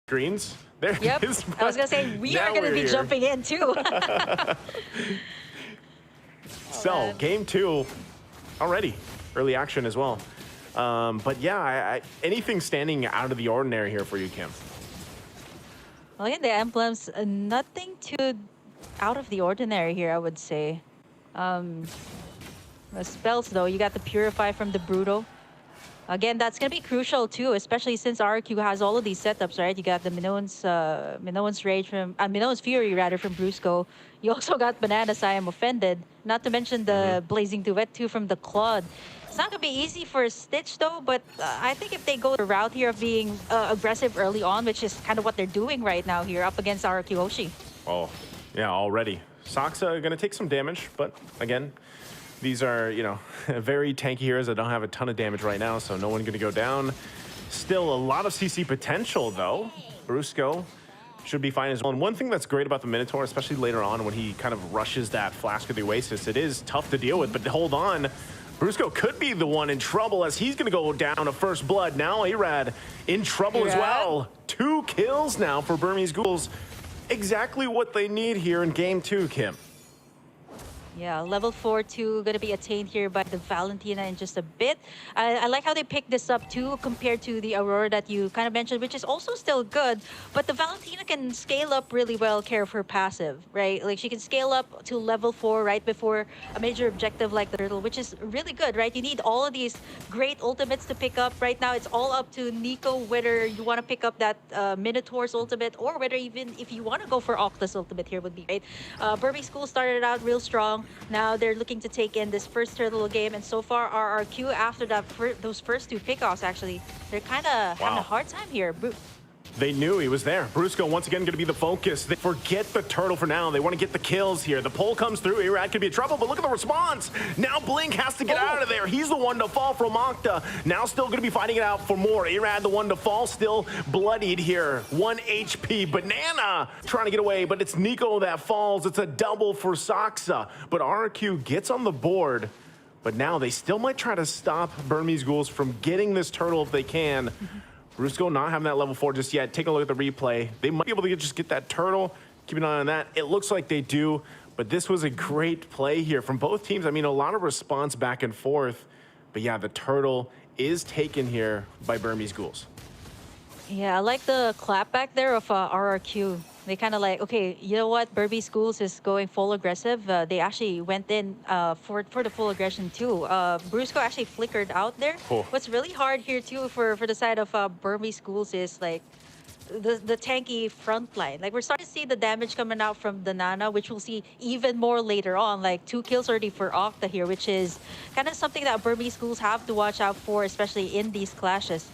Greens. There Yep. it is. I was gonna say we Now are gonna we're be here. jumping in too. So game 2 already, early action as well. But yeah, anything standing out of the ordinary here for you, Kim? Look at the emblems. Nothing too out of the ordinary here, I would say. The spells though, you got the Purify from the Brutal. Again, that's going to be crucial too, especially since Rrq has all of these setups, right? You got the Minoan's Rage from, Minoan's Fury rather from Brusco. You also got Bananas, I Am Offended. Not to mention the Blazing Duet too from the Claude. It's not going to be easy for Stitch though, but I think if they go the route here of being aggressive early on, which is kind of what they're doing right now here up against Rrq Hoshi. Oh, yeah, already. Saksa going to take some damage, but again, these are, you know, very tanky heroes that don't have a ton of damage right now, so no one going to go down. Still a lot of CC potential, though. Brusco should be fine as well. And one thing that's great about the Minotaur, especially later on when he kind of rushes that Flask of the Oasis, it is tough to deal with, but hold on. Brusco could be the one in trouble as he's going to go down to first blood. Now Arad in trouble as well. 2 kills now for Burmese Ghouls. Exactly what they need here in game 2, Kim. Yeah, level 4-2 going to be attained here by the Valentina in just a bit. I like how they picked this up too compared to the Aurora that you kind of mentioned, which is also still good. But the Valentina can scale up really well, care of her passive, right? Like she can scale up to level 4 right before a major objective like the Turtle, which is really good, right? You need all of these great ultimates to pick up. Right now, it's all up to Nico whether you want to pick up that Minotaur's ultimate or whether even if you want to go for Octa's ultimate here would be great. Burmese Ghouls started out real strong. Now they're looking to take in this first Turtle game, and so far Rrq after that those first 2 pickoffs actually, they're kind of having a hard time here. They knew he was there. Brusco once again going to be the focus. They forget the Turtle for now. They want to get the kills here. The pull comes through. Arad could be in trouble, but look at the response. Now Blink has to get out of there. He's the one to fall from Octa. Now still going to be fighting it out for more. Arad the one to fall, still bloodied here. 1 HP. Banana trying to get away, but it's Nico that falls. It's a double for Saksa. But Rrq gets on the board. But now they still might try to stop Burmese Ghouls from getting this Turtle if they can. Brusco not having that level 4 just yet. Take a look at the replay. They might be able to just get that Turtle. Keep an eye on that. It looks like they do, but this was a great play here from both teams. I mean, a lot of response back and forth, but yeah, the Turtle is taken here by Burmese Ghouls. Yeah, I like the clap back there of Rrq. They kind of like, okay, you know what? Burmese Ghouls is going full aggressive. They actually went in for the full aggression too. Brusco actually flickered out there. Cool. What's really hard here too for the side of Burmese Ghouls is like the tanky front line. Like we're starting to see the damage coming out from the Nana, which we'll see even more later on. Like 2 kills already for Octa here, which is kind of something that Burmese Ghouls have to watch out for, especially in these clashes.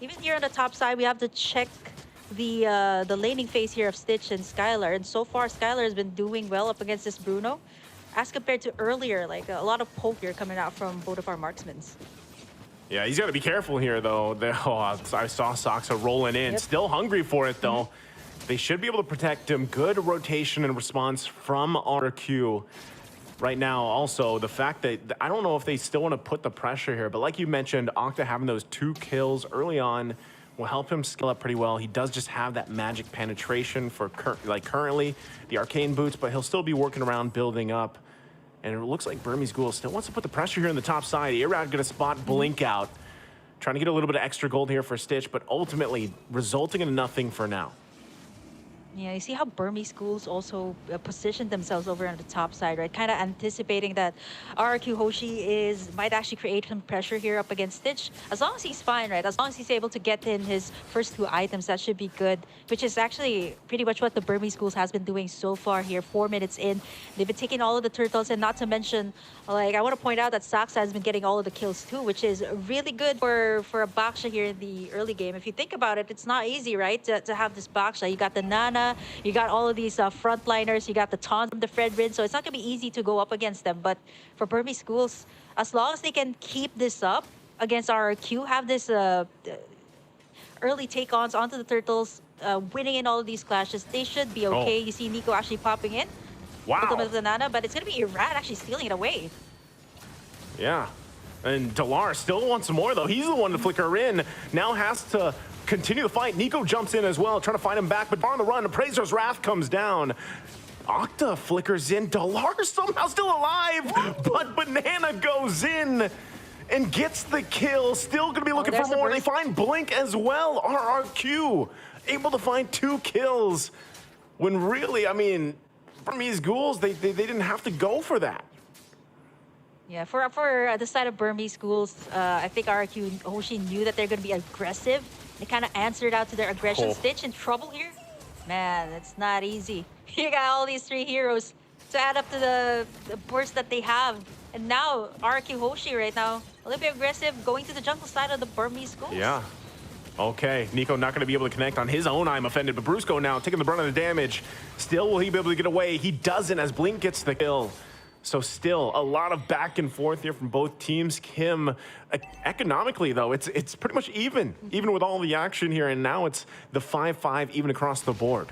Even here on the top side, we have to check the laning phase here of Stitch and Skylar, and so far Skylar has been doing well up against this Bruno as compared to earlier. Like a lot of poke here coming out from both of our marksmen. Yeah, he's got to be careful here though. I saw Saksa rolling in, still hungry for it though. They should be able to protect him. Good rotation and response from Rrq right now. Also the fact that I don't know if they still want to put the pressure here, but like you mentioned, Octa having those 2 kills early on will help him scale up pretty well. He does just have that magic penetration for currently the arcane boots, but he'll still be working around building up. And it looks like Burmese Ghouls still wants to put the pressure here in the top side. Arad gonna spot Blink out, trying to get a little bit of extra gold here for Stitch, but ultimately resulting in nothing for now. Yeah, you see how Burmese Ghouls also positioned themselves over on the top side, right? Kind of anticipating that Rrq Hoshi might actually create some pressure here up against Stitch. As long as he's fine, right? As long as he's able to get in his first 2 items, that should be good. Which is actually pretty much what the Burmese Ghouls has been doing so far here. 4 minutes in, they've been taking all of the turtles, and not to mention, like I want to point out that Saksa has been getting all of the kills too, which is really good for a Baksha here in the early game. If you think about it, it's not easy, right? To have this Baksha. You got the Nana. You got all of these frontliners. You got the taunt from the Fredrin, so it's not going to be easy to go up against them. But for Burmese Ghouls, as long as they can keep this up against Rrq, have this early take-ons onto the turtles, winning in all of these clashes, they should be okay. You see Nico actually popping in. Wow. With the Nana, but it's going to be Irad actually stealing it away. Yeah. And Delar still wants some more though. He's the one to flicker in. Now has to continue the fight. Nico jumps in as well, trying to find him back, but on the run, Appraiser's Wrath comes down. Octa flickers in. Delar somehow still alive, but Banana goes in and gets the kill. Still gonna be looking for more. They find Blink as well. Rrq able to find 2 kills when really, I mean, Burmese Ghouls, they didn't have to go for that. Yeah, for the side of Burmese Ghouls, I think Rrq Hoshi knew that they're going to be aggressive. They kind of answered out to their aggression. Stitch in trouble here. Man, it's not easy. You got all these 3 heroes to add up to the burst that they have. And now, Rrq Hoshi right now, a little bit aggressive, going to the jungle side of the Burmese Ghouls. Yeah. Okay, Nico not going to be able to connect on his own I'm offended, but Brusco now taking the brunt of the damage. Still, will he be able to get away? He doesn't as Blink gets the kill. So still, a lot of back and forth here from both teams. Kim, economically though, it's pretty much even with all the action here, and now it's the 5-5 even across the board.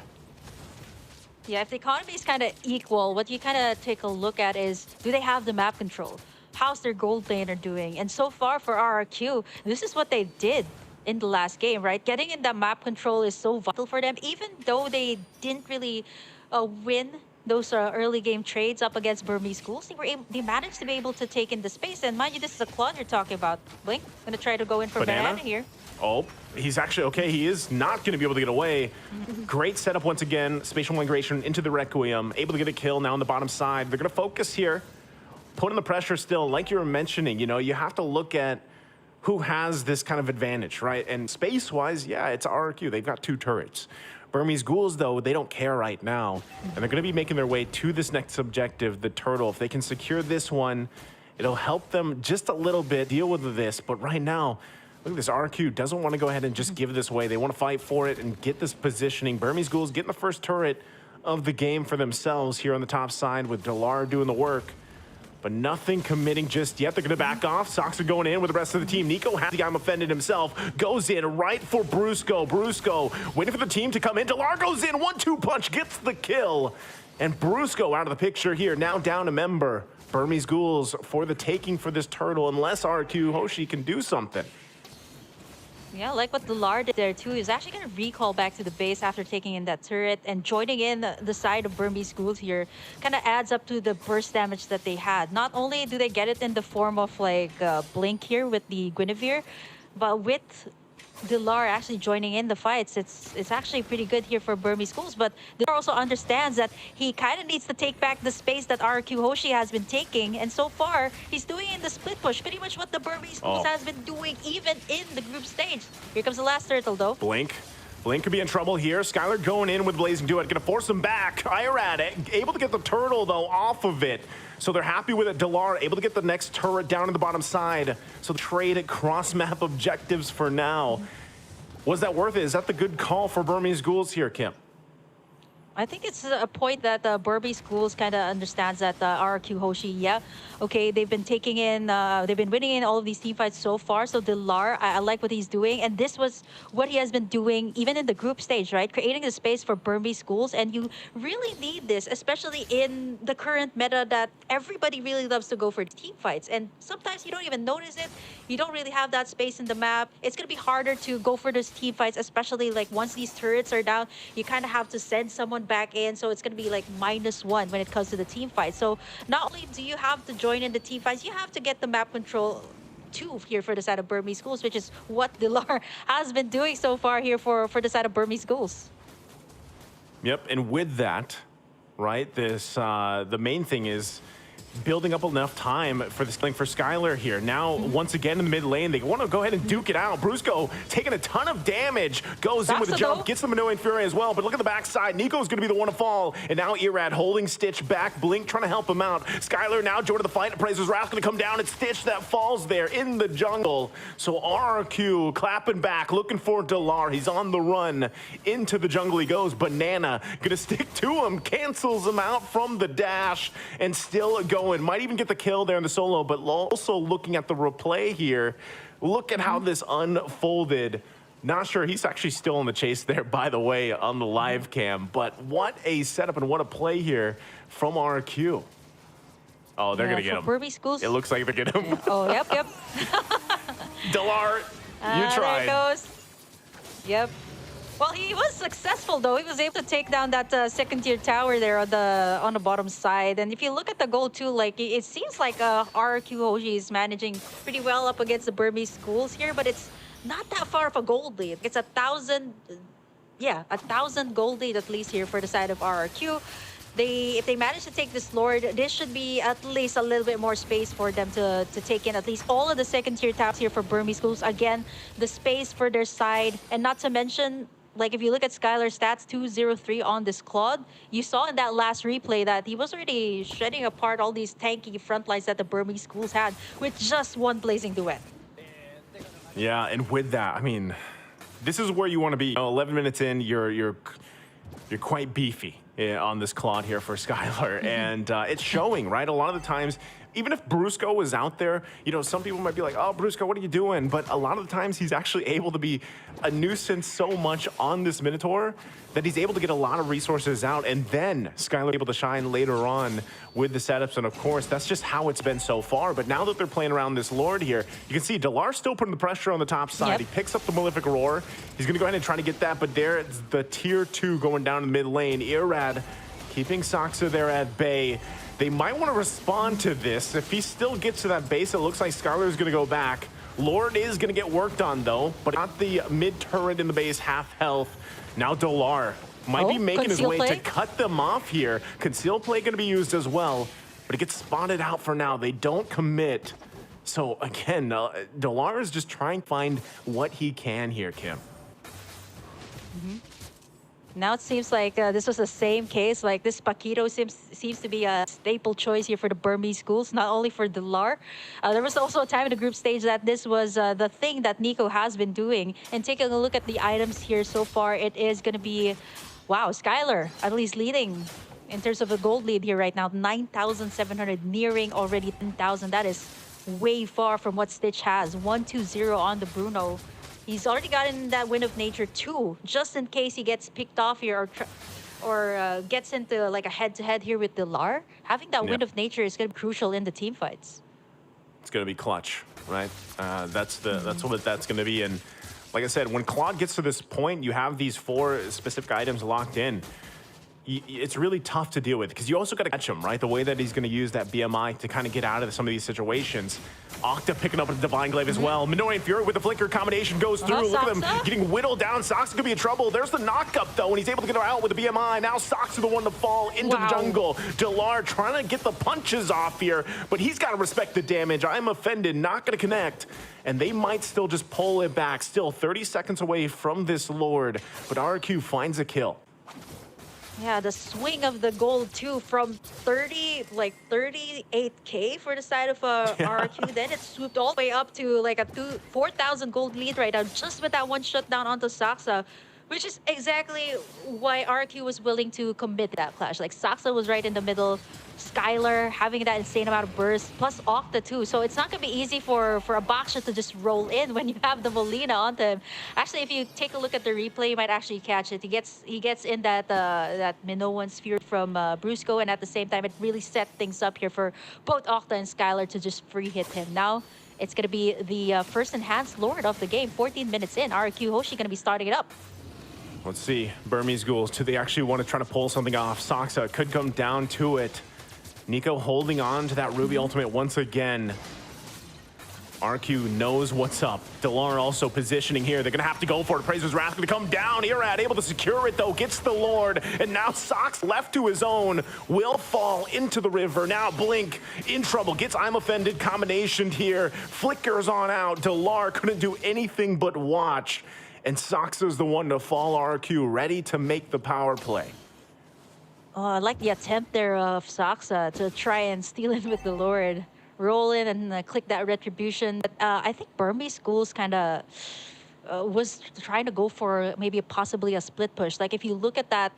Yeah, if the economy is kind of equal, what you kind of take a look at is, do they have the map control? How's their gold laner doing? And so far for Rrq, this is what they did in the last game, right? Getting in that map control is so vital for them, even though they didn't really win those early game trades up against Burmese Ghouls. They managed to be able to take in the space. And mind you, this is a Claude you're talking about. Blink, gonna try to go in for Banana here. Oh, he's actually, okay, he is not gonna be able to get away. Great setup once again. Spatial migration into the Requiem. Able to get a kill now on the bottom side. They're gonna focus here. Putting the pressure still, like you were mentioning, you know, you have to look at who has this kind of advantage, right? And space-wise, yeah, it's Rrq. They've got 2 turrets. Burmese Ghouls, though, they don't care right now. And they're going to be making their way to this next objective, the turtle. If they can secure this one, it'll help them just a little bit deal with this. But right now, look at this. Rrq doesn't want to go ahead and just give this away. They want to fight for it and get this positioning. Burmese Ghouls getting the first turret of the game for themselves here on the top side with Delar doing the work. But nothing committing just yet. They're going to back off. Sox are going in with the rest of the team. Nico has the I'm offended himself. Goes in right for Brusco. Brusco waiting for the team to come in. Delar goes in. 1-2 punch. Gets the kill. And Brusco out of the picture here. Now down a member. Burmese Ghouls for the taking for this turtle. Unless Rrq Hoshi can do something. Yeah, like what Delar did there too. He's actually going to recall back to the base after taking in that turret, and joining in the side of Burmese Ghouls here kind of adds up to the burst damage that they had. Not only do they get it in the form of like Blink here with the Guinevere, but with Delar actually joining in the fights, it's actually pretty good here for Burmese Ghouls. But Delar also understands that he kind of needs to take back the space that Rrq Hoshi has been taking, and so far he's doing in the split push pretty much what the Burmese Ghouls has been doing even in the group stage. Here comes the last turtle though. Blink could be in trouble here. Skylar going in with Blazing Duet, gonna force him back. Irad able to get the turtle though off of it. So they're happy with it. Delar able to get the next turret down in the bottom side. So trade at cross-map objectives for now. Was that worth it? Is that the good call for Burmese Ghouls here, Kim? I think it's a point that Burmese Ghouls kind of understands that Rrq Hoshi, yeah, okay, they've been taking in, they've been winning in all of these team fights so far. So Delar, I like what he's doing, and this was what he has been doing even in the group stage, right? Creating the space for Burmese Ghouls, and you really need this, especially in the current meta that everybody really loves to go for team fights, and sometimes you don't even notice it. You don't really have that space in the map. It's gonna be harder to go for those team fights, especially like once these turrets are down, you kind of have to send someone back in, so it's going to be like -1 when it comes to the team fight. So not only do you have to join in the team fights, you have to get the map control too here for the side of Burmese Ghouls, which is what Delar has been doing so far here for the side of Burmese Ghouls. Yep, and with that, right, this the main thing is building up enough time for this thing for Skylar here. Now, once again in the mid lane, they want to go ahead and duke it out. Brusco taking a ton of damage, goes in with a jump, gets the Manoan Fury as well, but look at the backside. Nico's going to be the one to fall, and now Irad holding Stitch back, Blink trying to help him out. Skylar now joined the fight, Appraiser's Wrath going to come down, it's Stitch that falls there in the jungle. So Rrq clapping back, looking for Delar. He's on the run. Into the jungle he goes. Banana going to stick to him, cancels him out from the dash, and still going. Might even get the kill there in the solo, but also looking at the replay here, look at how this unfolded. Not sure, he's actually still in the chase there, by the way, on the live cam, but what a setup and what a play here from Rrq. Oh, they're gonna get him. Burmese Ghouls. It looks like they're getting him. Oh, yep. Delar, you tried. There it goes. Yep. Well, he was successful though. He was able to take down that second tier tower there on the bottom side. And if you look at the goal too, like it seems like Rrq Hoshi is managing pretty well up against the Burmese Ghouls here, but it's not that far of a gold lead. It's 1,000, yeah, 1,000 gold lead at least here for the side of Rrq. If they manage to take this Lord, this should be at least a little bit more space for them to take in at least all of the second tier towers here for Burmese Ghouls. Again, the space for their side, and not to mention, like if you look at Skylar's stats, 203 on this Claude, you saw in that last replay that he was already shredding apart all these tanky front lines that the Burmese Schools had with just one blazing duet. Yeah, and with that, I mean, this is where you want to be. 11 minutes in, you're quite beefy on this Claude here for Skylar, and it's showing, right? A lot of the times, even if Brusco was out there, you know, some people might be like, oh, Brusco, what are you doing? But a lot of the times he's actually able to be a nuisance so much on this Minotaur that he's able to get a lot of resources out, and then Skylar able to shine later on with the setups. And of course, that's just how it's been so far. But now that they're playing around this Lord here, you can see Delar's still putting the pressure on the top side. Yep. He picks up the Malefic Roar. He's gonna go ahead and try to get that, but there's the tier 2 going down in the mid lane. Irrad keeping Saksa there at bay. They might want to respond to this. If he still gets to that base, it looks like Skylar is going to go back. Lord is going to get worked on, though, but not the mid turret in the base, half health. Now Delar might be making his way to cut them off here. Conceal play going to be used as well, but it gets spotted out for now. They don't commit. So again, Delar is just trying to find what he can here, Kim. Now it seems like this was the same case. Like this AKIRO seems to be a staple choice here for the Burmese Ghouls, not only for Delar. There was also a time in the group stage that this was the thing that Nico has been doing. And taking a look at the items here so far, it is going to be, wow, Skylar at least leading in terms of a gold lead here right now. 9,700, nearing already 10,000. That is way far from what Stitch has. 1-2-0 on the Bruno. He's already gotten that Wind of Nature too, just in case he gets picked off here or gets into like a head-to-head here with Delar. Having that Wind of Nature is going to be crucial in the team fights. It's going to be clutch, right? That's what that's going to be. And like I said, when Claude gets to this point, you have these 4 specific items locked in. It's really tough to deal with because you also got to catch him, right? The way that he's going to use that BMI to kind of get out of some of these situations. Octa picking up a Divine Glaive as well. Minoran Fury with the Flicker combination goes through. Look at them getting whittled down. Sox could be in trouble. There's the knock-up, though, and he's able to get her out with the BMI. Now Sox are the one to fall into the jungle. Delar trying to get the punches off here, but he's got to respect the damage. I'm offended, not going to connect. And they might still just pull it back. Still 30 seconds away from this Lord, but Rrq finds a kill. Yeah, the swing of the gold too from 38K for the side of Rrq. Then it swooped all the way up to like a 4,000 gold lead right now, just with that one shutdown onto Saksa, which is exactly why Rrq was willing to commit that clash. Like Saksa was right in the middle, Skylar having that insane amount of burst, plus Octa too. So it's not gonna be easy for a Baksha to just roll in when you have the Molina onto him. Actually, if you take a look at the replay, you might actually catch it. He gets in that Minoan sphere from Brusco, and at the same time, it really set things up here for both Octa and Skylar to just free hit him. Now it's gonna be the first enhanced Lord of the game. 14 minutes in, Rrq Hoshi gonna be starting it up. Let's see, Burmese Ghouls, do they actually want to try to pull something off? Saksa could come down to it. Nico holding on to that Ruby ultimate once again. Rrq knows what's up. Delar also positioning here. They're going to have to go for it. Praiser's Wrath going to come down. Irrad able to secure it, though. Gets the Lord. And now Sox left to his own. Will fall into the river. Now Blink in trouble. Gets I'm Offended combination here. Flickers on out. Delar couldn't do anything but watch. And Saksa's the one to fall. Rrq ready to make the power play. Oh, I like the attempt there of Saksa to try and steal in with the Lord. Roll in and click that Retribution. But I think Burmese Ghouls kind of was trying to go for maybe possibly a split push. Like if you look at that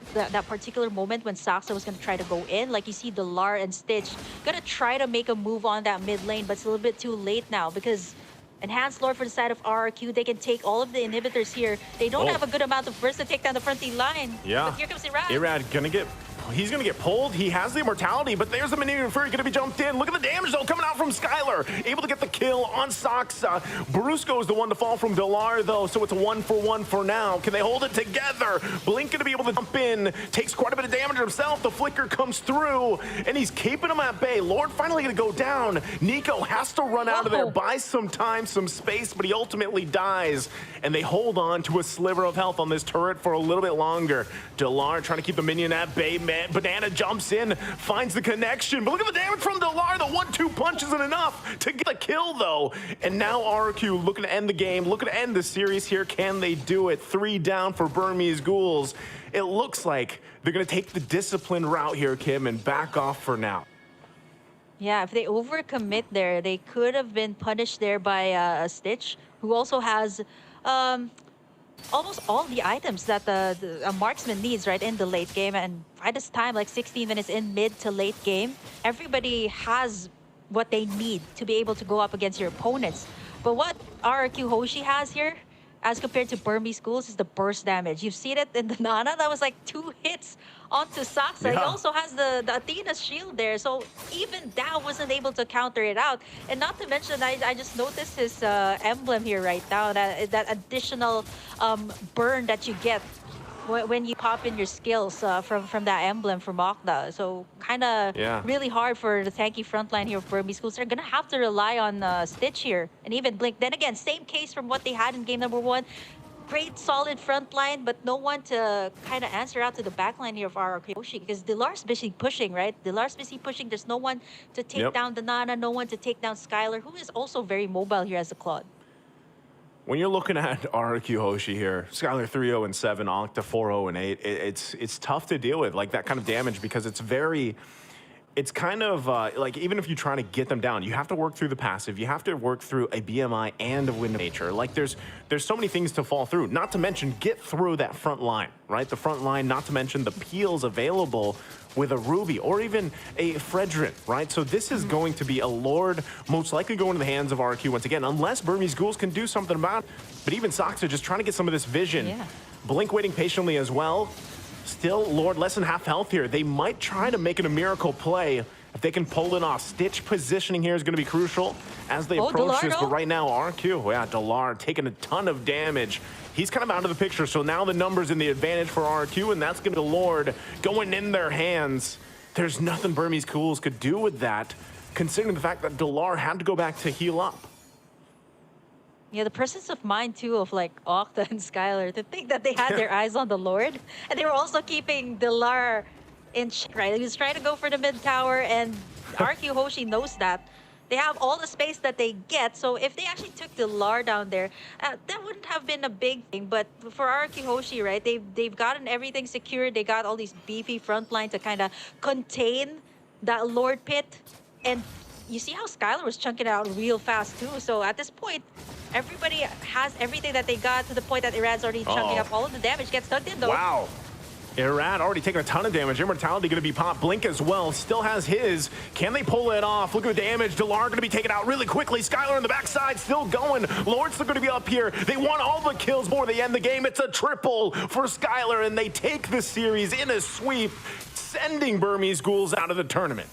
particular moment when Saksa was going to try to go in, like you see Delar and Stitch going to try to make a move on that mid lane, but it's a little bit too late now because Enhanced Lord for the side of Rrq, they can take all of the inhibitors here. They don't have a good amount of burst to take down the front line. Yeah. But here comes Irrad. Irrad gonna get he's going to get pulled. He has the immortality, but there's the Minion Fury going to be jumped in. Look at the damage, though, coming out from Skylar. Able to get the kill on Saksa. Brusco is the one to fall from Delar, though, so it's a 1-for-1 for now. Can they hold it together? Blink going to be able to jump in. Takes quite a bit of damage himself. The flicker comes through, and he's keeping him at bay. Lord finally going to go down. Nico has to run out of there, buy some time, some space, but he ultimately dies. And they hold on to a sliver of health on this turret for a little bit longer. Delar trying to keep the minion at bay. Banana jumps in, finds the connection, but look at the damage from Delar. The 1-2 punch isn't enough to get the kill, though. And now Rrq looking to end the game, looking to end the series here. Can they do it? 3 down for Burmese Ghouls. It looks like they're going to take the disciplined route here, Kim, and back off for now. Yeah, if they overcommit there, they could have been punished there by Stitch, who also has almost all the items that a marksman needs, right, in the late game. And by this time, like 16 minutes in mid to late game, everybody has what they need to be able to go up against your opponents. But what Rrq Hoshi has here, as compared to Burmese Ghouls, is the burst damage. You've seen it in the Nana. That was like 2 hits onto Saksa. Yeah. He also has the Athena's shield there. So even that wasn't able to counter it out. And not to mention, I just noticed his emblem here right now. That additional burn that you get when you pop in your skills from that emblem from Okta. So kind of really hard for the tanky frontline here of Burmese Ghouls. They're going to have to rely on Stitch here and even Blink. Then again, same case from what they had in game number 1. Great solid front line, but no one to kind of answer out to the back line here of Rrq Hoshi, because Delar's busy pushing, right? Delar's busy pushing. There's no one to take down the Nana, no one to take down Skylar, who is also very mobile here as a Claude. When you're looking at Rrq Hoshi here, Skylar 3-0 and 7, Octa 4-0 and 8, it's tough to deal with, like, that kind of damage, because it's kind of like, even if you try to get them down, you have to work through the passive, you have to work through a BMI and a Wind of Nature. Like, there's so many things to fall through, not to mention get through that front line, right? The front line, not to mention the peels available with a Ruby or even a Fredrin, right? So this is going to be a Lord, most likely going to the hands of Rrq once again, unless Burmese Ghouls can do something about it. But even Saksa just trying to get some of this vision. Yeah. Blink waiting patiently as well. Still, Lord, less than half health here. They might try to make it a miracle play if they can pull it off. Stitch positioning here is going to be crucial as they approach this. But right now, Rrq, yeah, Delar taking a ton of damage. He's kind of out of the picture, so now the numbers in the advantage for Rrq, and that's going to be the Lord going in their hands. There's nothing Burmese Ghouls could do with that, considering the fact that Delar had to go back to heal up. Yeah, the presence of mind, too, of like Okta and Skylar, to think that they had their eyes on the Lord. And they were also keeping Delar in check, right? He was trying to go for the mid tower, and Rrq Hoshi knows that. They have all the space that they get, so if they actually took Delar down there, that wouldn't have been a big thing. But for Rrq Hoshi, right, they've gotten everything secured. They got all these beefy front line to kind of contain that Lord pit. And you see how Skylar was chunking it out real fast, too. So at this point, everybody has everything that they got, to the point that Iran's already chunking up. All of the damage gets tugged in, though. Wow. Iran already taking a ton of damage. Immortality going to be popped. Blink as well. Still has his. Can they pull it off? Look at the damage. Delar going to be taken out really quickly. Skylar on the backside still going. Lord's still going to be up here. They want all the kills before they end the game. It's a triple for Skylar, and they take the series in a sweep, sending Burmese Ghouls out of the tournament.